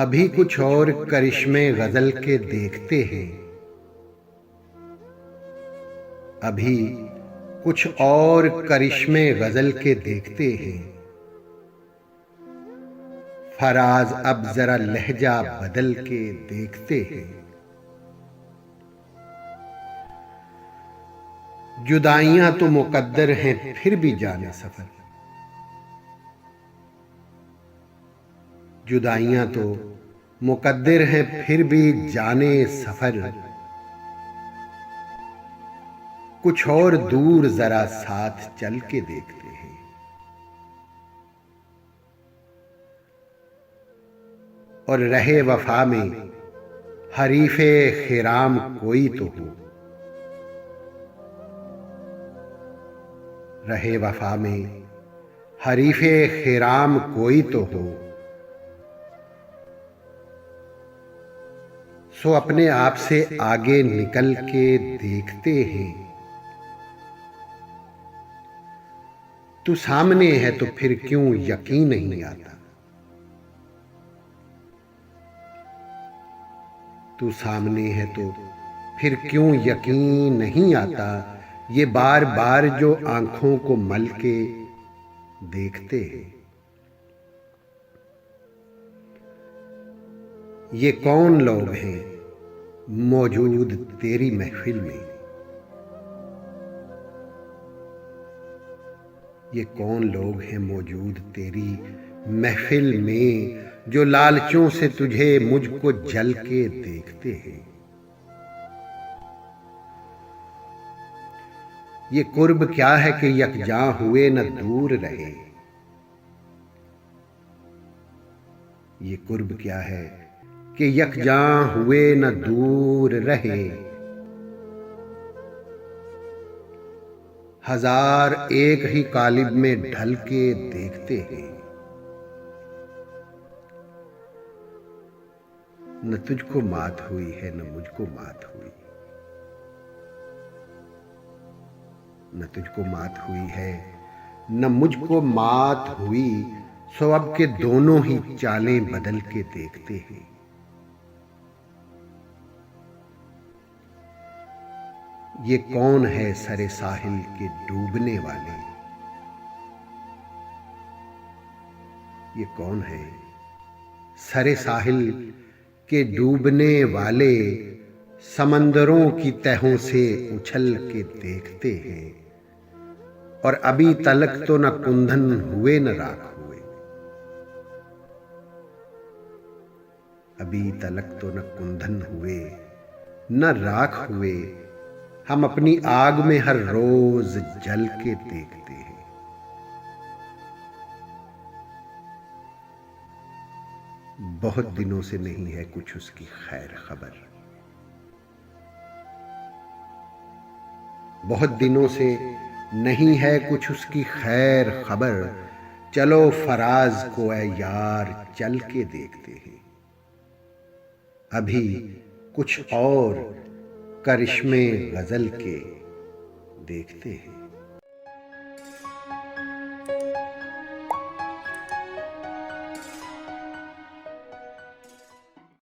अभी कुछ और करिश्मे गजल के देखते हैं। अभी कुछ और करिश्मे गजल के देखते हैं। फराज अब जरा लहजा बदल के देखते हैं। जुदाइयां तो मुकद्दर हैं फिर भी जाने सफर। जुदाइयां तो मुकद्दर हैं फिर भी जाने सफर। कुछ और दूर जरा साथ चल के देखते हैं। और रहे वफा में हरीफे खिराम कोई तो हो। रहे वफा में हरीफे खिराम कोई तो हो। सो अपने आप से आगे निकल के देखते हैं। तू सामने है तो फिर क्यों यकीन नहीं आता। तू सामने है तो फिर क्यों यकीन नहीं आता। ये बार बार जो आंखों को मल के देखते हैं। ये कौन लोग हैं मौजूद तेरी महफिल में। ये कौन लोग हैं मौजूद तेरी महफिल में, जो लालचों से तुझे मुझको जल के देखते हैं। ये कुर्ब क्या है कि यकजां हुए न दूर रहे। ये कुर्ब क्या है कि यकजां हुए न दूर रहे। हजार एक ही कालिब में ढल के देखते हैं। न तुझको मात हुई है न मुझको मात हुई। न तुझको मात हुई है न मुझको मात हुई। सो अब के दोनों ही चालें बदल के देखते हैं। ये कौन है सरे साहिल के डूबने वाले। ये कौन है सरे साहिल के डूबने वाले, समंदरों की तहों से उछल के देखते हैं। और अभी तलक तो न कुंदन हुए न राख हुए। अभी तलक तो न कुंदन हुए न राख हुए। हम अपनी आग में हर रोज जल के देखते हैं। बहुत दिनों से नहीं है कुछ उसकी खैर खबर। बहुत दिनों से नहीं है कुछ उसकी खैर खबर। चलो फराज को ऐ यार चल के देखते हैं। अभी कुछ और करिश्मे गजल के देखते हैं।